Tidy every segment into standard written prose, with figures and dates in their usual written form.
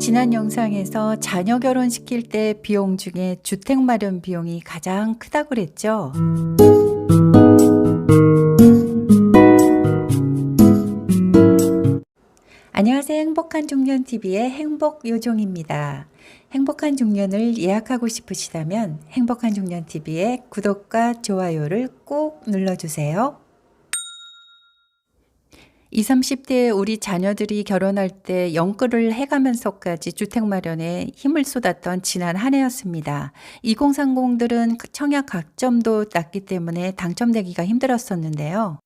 지난 영상에서 자녀 결혼시킬 때 비용 중에 주택 마련 비용이 가장 크다고 그랬죠. 안녕하세요. 행복한 중년TV의 행복요정입니다. 행복한 중년을 예약하고 싶으시다면 행복한 중년TV의 구독과 좋아요를 꼭 눌러주세요. 20, 30대에 우리 자녀들이 결혼할 때 연끌을 해가면서까지 주택 마련에 힘을 쏟았던 지난 한 해였습니다. 2030들은 청약 각점도 낮기 때문에 당첨되기가 힘들었었는데요.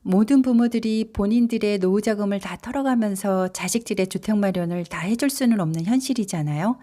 모든 부모들이 본인들의 노후 자금을 다 털어가면서 자식들의 주택 마련을 다 해줄 수는 없는 현실이잖아요.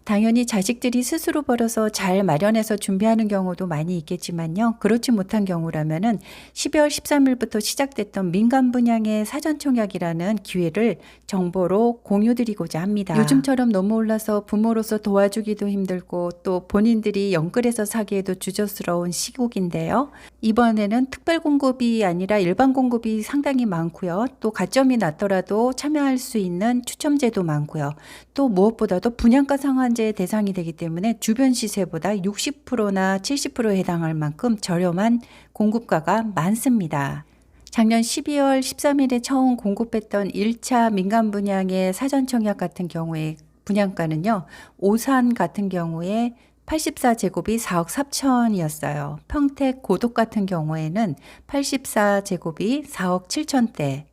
당연히 자식들이 스스로 벌어서 잘 마련해서 준비하는 경우도 많이 있겠지만요. 그렇지 못한 경우라면은 12월 13일부터 시작됐던 민간 분양의 사전 청약이라는 기회를 정보로 공유드리고자 합니다. 요즘처럼 너무 올라서 부모로서 도와주기도 힘들고 또 본인들이 연끌해서 사기에도 주저스러운 시국인데요. 이번에는 특별 공급이 아니라 일반 공급이 상당히 많고요. 또 가점이 낮더라도 참여할 수 있는 추첨제도 많고요. 또 무엇보다도 분양가 상한제 대상이 되기 때문에 주변 시세보다 60%나 70%에 해당할 만큼 저렴한 공급가가 많습니다. 작년 12월 13일에 처음 공급했던 1차 민간 분양의 사전 청약 같은 경우에 분양가는요. 오산 같은 경우에 84제곱이 4억 4천이었어요. 평택 고덕 같은 경우에는 84제곱이 4억 7천대.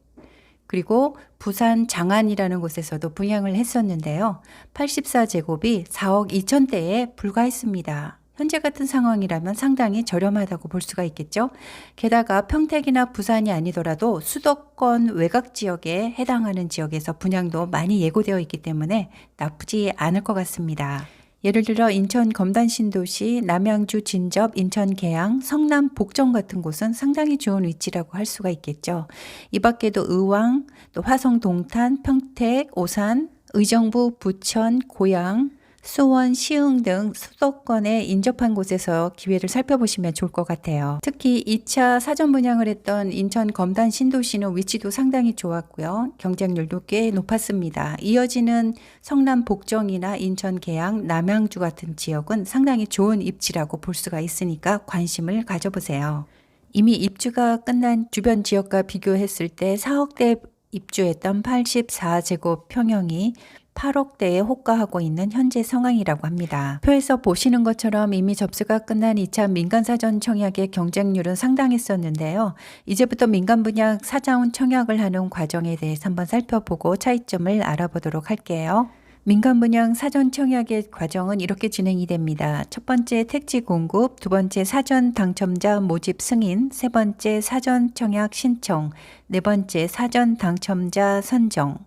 그리고 부산 장안이라는 곳에서도 분양을 했었는데요. 84제곱이 4억 2천대에 불과했습니다. 현재 같은 상황이라면 상당히 저렴하다고 볼 수가 있겠죠. 게다가 평택이나 부산이 아니더라도 수도권 외곽 지역에 해당하는 지역에서 분양도 많이 예고되어 있기 때문에 나쁘지 않을 것 같습니다. 예를 들어 인천 검단 신도시, 남양주 진접, 인천 계양, 성남 복정 같은 곳은 상당히 좋은 위치라고 할 수가 있겠죠. 이 밖에도 의왕, 또 화성 동탄, 평택, 오산, 의정부, 부천, 고양, 수원, 시흥 등 수도권에 인접한 곳에서 기회를 살펴보시면 좋을 것 같아요. 특히 2차 사전 분양을 했던 인천 검단 신도시는 위치도 상당히 좋았고요. 경쟁률도 꽤 높았습니다. 이어지는 성남 복정이나 인천 계양, 남양주 같은 지역은 상당히 좋은 입지라고 볼 수가 있으니까 관심을 가져보세요. 이미 입주가 끝난 주변 지역과 비교했을 때 4억대 입주했던 84제곱 평형이 8억대에 호가하고 있는 현재 상황이라고 합니다. 표에서 보시는 것처럼 이미 접수가 끝난 2차 민간 사전 청약의 경쟁률은 상당했었는데요. 이제부터 민간 분양 사전 청약을 하는 과정에 대해서 한번 살펴보고 차이점을 알아보도록 할게요. 민간 분양 사전 청약의 과정은 이렇게 진행이 됩니다. 첫 번째 택지 공급, 두 번째 사전 당첨자 모집 승인, 세 번째 사전 청약 신청, 네 번째 사전 당첨자 선정,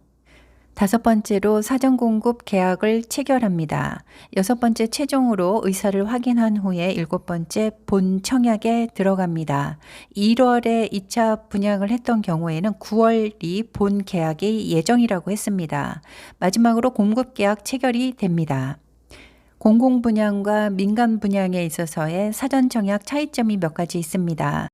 다섯 번째로 사전 공급 계약을 체결합니다. 여섯 번째 최종으로 의사를 확인한 후에 일곱 번째 본 청약에 들어갑니다. 1월에 2차 분양을 했던 경우에는 9월이 본 계약이 예정이라고 했습니다. 마지막으로 공급 계약 체결이 됩니다. 공공 분양과 민간 분양에 있어서의 사전 청약 차이점이 몇 가지 있습니다.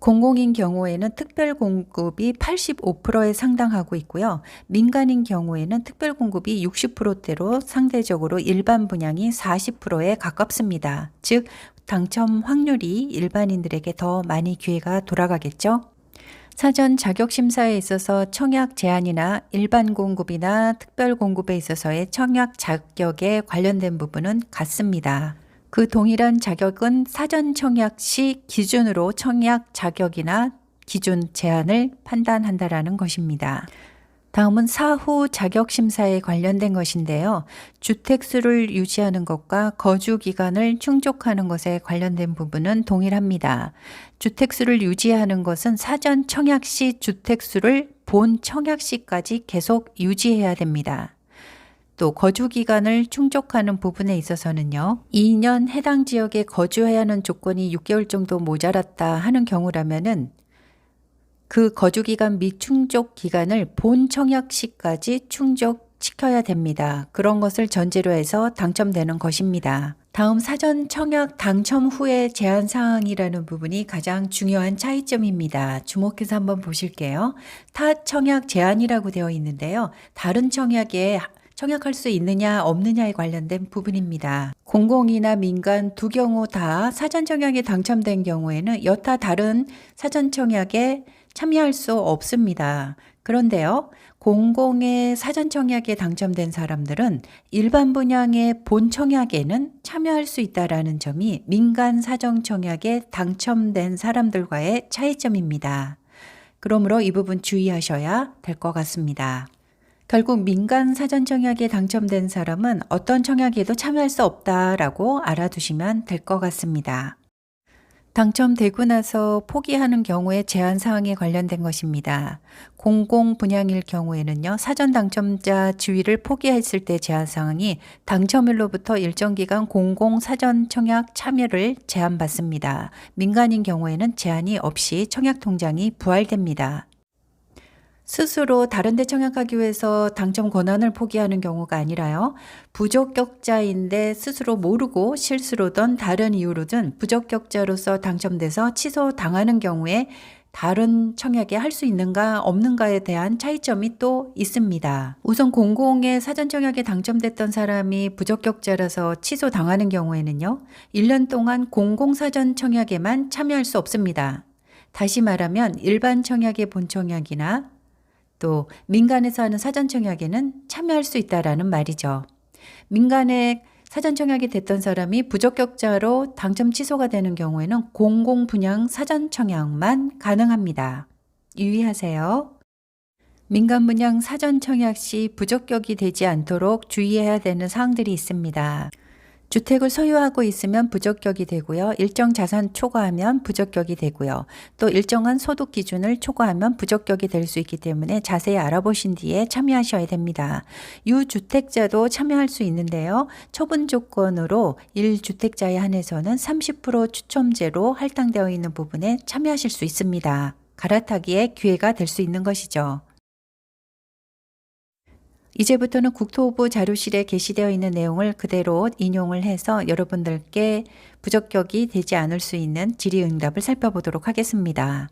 공공인 경우에는 특별 공급이 85%에 상당하고 있고요. 민간인 경우에는 특별 공급이 60%대로 상대적으로 일반 분양이 40%에 가깝습니다. 즉 당첨 확률이 일반인들에게 더 많이 기회가 돌아가겠죠. 사전 자격 심사에 있어서 청약 제한이나 일반 공급이나 특별 공급에 있어서의 청약 자격에 관련된 부분은 같습니다. 그 동일한 자격은 사전 청약 시 기준으로 청약 자격이나 기준 제한을 판단한다라는 것입니다. 다음은 사후 자격 심사에 관련된 것인데요. 주택수를 유지하는 것과 거주 기간을 충족하는 것에 관련된 부분은 동일합니다. 주택수를 유지하는 것은 사전 청약 시 주택수를 본 청약 시까지 계속 유지해야 됩니다. 또 거주 기간을 충족하는 부분에 있어서는요. 2년 해당 지역에 거주해야 하는 조건이 6개월 정도 모자랐다 하는 경우라면은 그 거주 기간 및 충족 기간을 본 청약 시까지 충족시켜야 됩니다. 그런 것을 전제로 해서 당첨되는 것입니다. 다음 사전 청약 당첨 후의 제한 사항이라는 부분이 가장 중요한 차이점입니다. 주목해서 한번 보실게요. 타 청약 제한이라고 되어 있는데요. 다른 청약에 청약할 수 있느냐 없느냐에 관련된 부분입니다. 공공이나 민간 두 경우 다 사전 청약에 당첨된 경우에는 여타 다른 사전 청약에 참여할 수 없습니다. 그런데요, 공공의 사전 청약에 당첨된 사람들은 일반 분양의 본 청약에는 참여할 수 있다라는 점이 민간 사전 청약에 당첨된 사람들과의 차이점입니다. 그러므로 이 부분 주의하셔야 될 것 같습니다. 결국 민간 사전 청약에 당첨된 사람은 어떤 청약에도 참여할 수 없다라고 알아두시면 될 것 같습니다. 당첨되고 나서 포기하는 경우에 제한 사항에 관련된 것입니다. 공공 분양일 경우에는요, 사전 당첨자 지위를 포기했을 때 제한 사항이 당첨일로부터 일정 기간 공공 사전 청약 참여를 제한받습니다. 민간인 경우에는 제한이 없이 청약 통장이 부활됩니다. 스스로 다른 데 청약하기 위해서 당첨 권한을 포기하는 경우가 아니라요. 부적격자인데 스스로 모르고 실수로든 다른 이유로든 부적격자로서 당첨돼서 취소당하는 경우에 다른 청약에 할 수 있는가 없는가에 대한 차이점이 또 있습니다. 우선 공공의 사전 청약에 당첨됐던 사람이 부적격자라서 취소당하는 경우에는요. 1년 동안 공공 사전 청약에만 참여할 수 없습니다. 다시 말하면 일반 청약의 본 청약이나 또 민간에서 하는 사전 청약에는 참여할 수 있다라는 말이죠. 민간에 사전 청약이 됐던 사람이 부적격자로 당첨 취소가 되는 경우에는 공공 분양 사전 청약만 가능합니다. 유의하세요. 민간 분양 사전 청약 시 부적격이 되지 않도록 주의해야 되는 사항들이 있습니다. 주택을 소유하고 있으면 부적격이 되고요. 일정 자산 초과하면 부적격이 되고요. 또 일정한 소득 기준을 초과하면 부적격이 될 수 있기 때문에 자세히 알아보신 뒤에 참여하셔야 됩니다. 유주택자도 참여할 수 있는데요. 처분 조건으로 1주택자에 한해서는 30% 추첨제로 할당되어 있는 부분에 참여하실 수 있습니다. 갈아타기의 기회가 될 수 있는 것이죠. 이제부터는 국토부 자료실에 게시되어 있는 내용을 그대로 인용을 해서 여러분들께 부적격이 되지 않을 수 있는 질의응답을 살펴보도록 하겠습니다.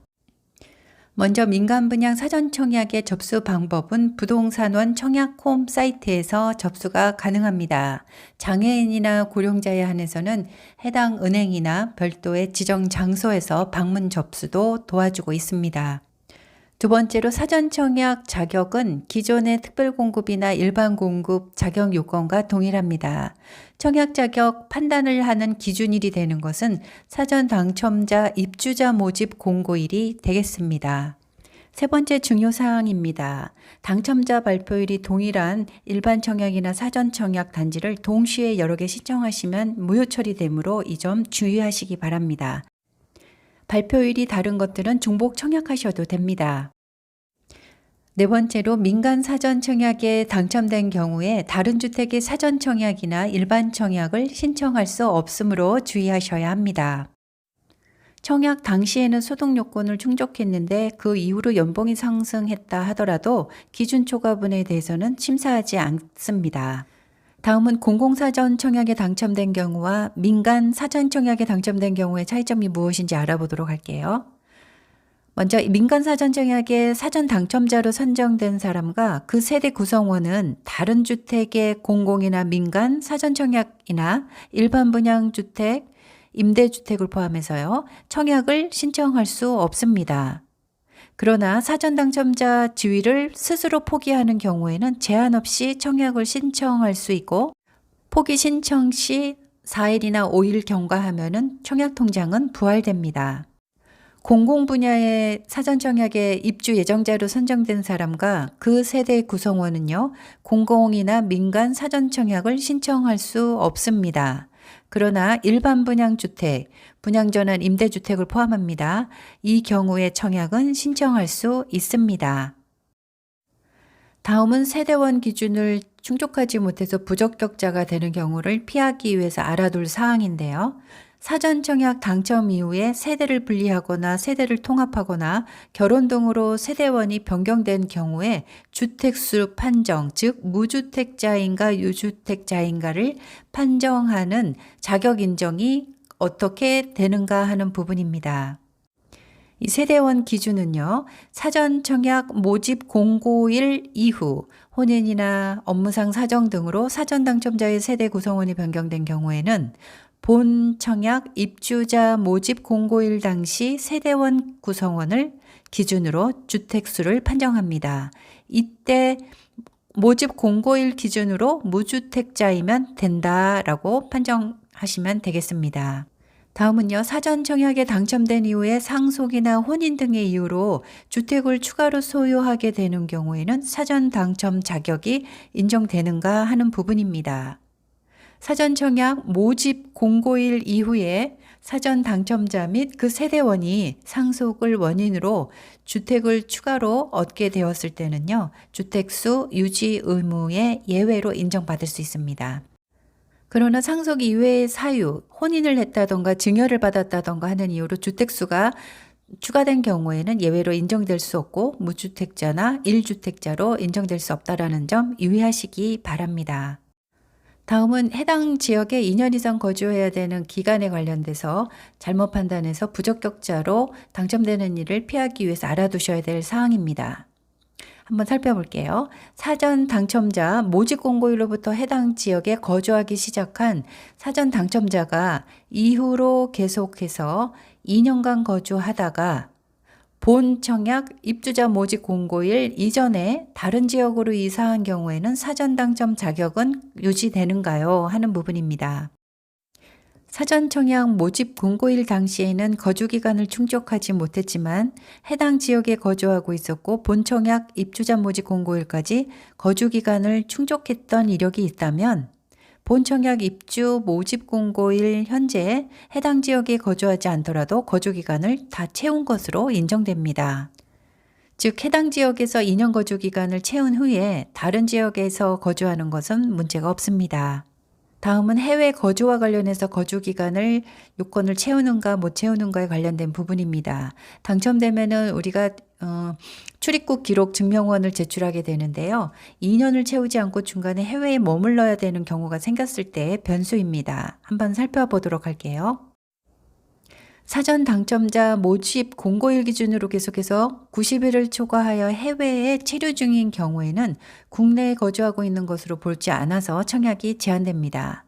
먼저 민간 분양 사전 청약의 접수 방법은 부동산원 청약홈 사이트에서 접수가 가능합니다. 장애인이나 고령자에 한해서는 해당 은행이나 별도의 지정 장소에서 방문 접수도 도와주고 있습니다. 두 번째로 사전 청약 자격은 기존의 특별공급이나 일반 공급 자격 요건과 동일합니다. 청약 자격 판단을 하는 기준일이 되는 것은 사전 당첨자 입주자 모집 공고일이 되겠습니다. 세 번째 중요 사항입니다. 당첨자 발표일이 동일한 일반 청약이나 사전 청약 단지를 동시에 여러 개 신청하시면 무효 처리되므로 이 점 주의하시기 바랍니다. 발표일이 다른 것들은 중복 청약하셔도 됩니다. 네 번째로 민간 사전 청약에 당첨된 경우에 다른 주택의 사전 청약이나 일반 청약을 신청할 수 없으므로 주의하셔야 합니다. 청약 당시에는 소득 요건을 충족했는데 그 이후로 연봉이 상승했다 하더라도 기준 초과분에 대해서는 심사하지 않습니다. 다음은 공공사전 청약에 당첨된 경우와 민간 사전 청약에 당첨된 경우의 차이점이 무엇인지 알아보도록 할게요. 먼저 민간 사전 청약에 사전 당첨자로 선정된 사람과 그 세대 구성원은 다른 주택의 공공이나 민간 사전 청약이나 일반 분양주택, 임대주택을 포함해서요, 청약을 신청할 수 없습니다. 그러나 사전 당첨자 지위를 스스로 포기하는 경우에는 제한 없이 청약을 신청할 수 있고 포기 신청 시 4일이나 5일 경과하면은 청약 통장은 부활됩니다. 공공 분야의 사전 청약에 입주 예정자로 선정된 사람과 그 세대 구성원은요, 공공이나 민간 사전 청약을 신청할 수 없습니다. 그러나 일반 분양주택, 분양전환 임대주택을 포함합니다. 이 경우의 청약은 신청할 수 있습니다. 다음은 세대원 기준을 충족하지 못해서 부적격자가 되는 경우를 피하기 위해서 알아둘 사항인데요. 사전 청약 당첨 이후에 세대를 분리하거나 세대를 통합하거나 결혼 등으로 세대원이 변경된 경우에 주택수 판정, 즉 무주택자인가 유주택자인가를 판정하는 자격 인정이 어떻게 되는가 하는 부분입니다. 이 세대원 기준은요, 사전 청약 모집 공고일 이후 혼인이나 업무상 사정 등으로 사전 당첨자의 세대 구성원이 변경된 경우에는 본 청약 입주자 모집 공고일 당시 세대원 구성원을 기준으로 주택수를 판정합니다. 이때 모집 공고일 기준으로 무주택자이면 된다라고 판정하시면 되겠습니다. 다음은요, 사전 청약에 당첨된 이후에 상속이나 혼인 등의 이유로 주택을 추가로 소유하게 되는 경우에는 사전 당첨 자격이 인정되는가 하는 부분입니다. 사전 청약 모집 공고일 이후에 사전 당첨자 및 그 세대원이 상속을 원인으로 주택을 추가로 얻게 되었을 때는요, 주택수 유지 의무의 예외로 인정받을 수 있습니다. 그러나 상속 이외의 사유, 혼인을 했다던가 증여를 받았다던가 하는 이유로 주택수가 추가된 경우에는 예외로 인정될 수 없고 무주택자나 1주택자로 인정될 수 없다라는 점 유의하시기 바랍니다. 다음은 해당 지역에 2년 이상 거주해야 되는 기간에 관련돼서 잘못 판단해서 부적격자로 당첨되는 일을 피하기 위해서 알아두셔야 될 사항입니다. 한번 살펴볼게요. 사전 당첨자 모집 공고일로부터 해당 지역에 거주하기 시작한 사전 당첨자가 이후로 계속해서 2년간 거주하다가 본 청약 입주자 모집 공고일 이전에 다른 지역으로 이사한 경우에는 사전 당첨 자격은 유지되는가요? 하는 부분입니다. 사전 청약 모집 공고일 당시에는 거주 기간을 충족하지 못했지만 해당 지역에 거주하고 있었고 본 청약 입주자 모집 공고일까지 거주 기간을 충족했던 이력이 있다면 본 청약 입주 모집 공고일 현재 해당 지역에 거주하지 않더라도 거주 기간을 다 채운 것으로 인정됩니다. 즉 해당 지역에서 2년 거주 기간을 채운 후에 다른 지역에서 거주하는 것은 문제가 없습니다. 다음은 해외 거주와 관련해서 거주 기간을 요건을 채우는가 못 채우는가에 관련된 부분입니다. 당첨되면은 우리가 출입국 기록 증명원을 제출하게 되는데요. 2년을 채우지 않고 중간에 해외에 머물러야 되는 경우가 생겼을 때의 변수입니다. 한번 살펴보도록 할게요. 사전 당첨자 모집 공고일 기준으로 계속해서 90일을 초과하여 해외에 체류 중인 경우에는 국내에 거주하고 있는 것으로 볼지 않아서 청약이 제한됩니다.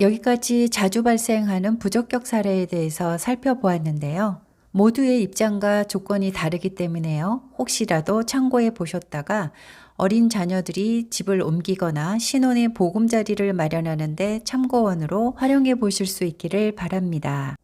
여기까지 자주 발생하는 부적격 사례에 대해서 살펴보았는데요. 모두의 입장과 조건이 다르기 때문에요. 혹시라도 참고해 보셨다가 어린 자녀들이 집을 옮기거나 신혼의 보금자리를 마련하는데 참고원으로 활용해 보실 수 있기를 바랍니다.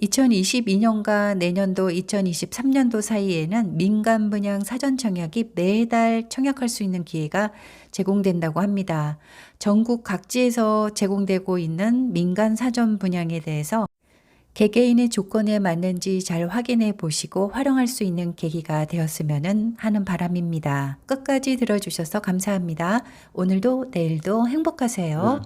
2022년과 내년도 2023년도 사이에는 민간 분양 사전 청약이 매달 청약할 수 있는 기회가 제공된다고 합니다. 전국 각지에서 제공되고 있는 민간 사전 분양에 대해서 개개인의 조건에 맞는지 잘 확인해 보시고 활용할 수 있는 계기가 되었으면 하는 바람입니다. 끝까지 들어주셔서 감사합니다. 오늘도 내일도 행복하세요.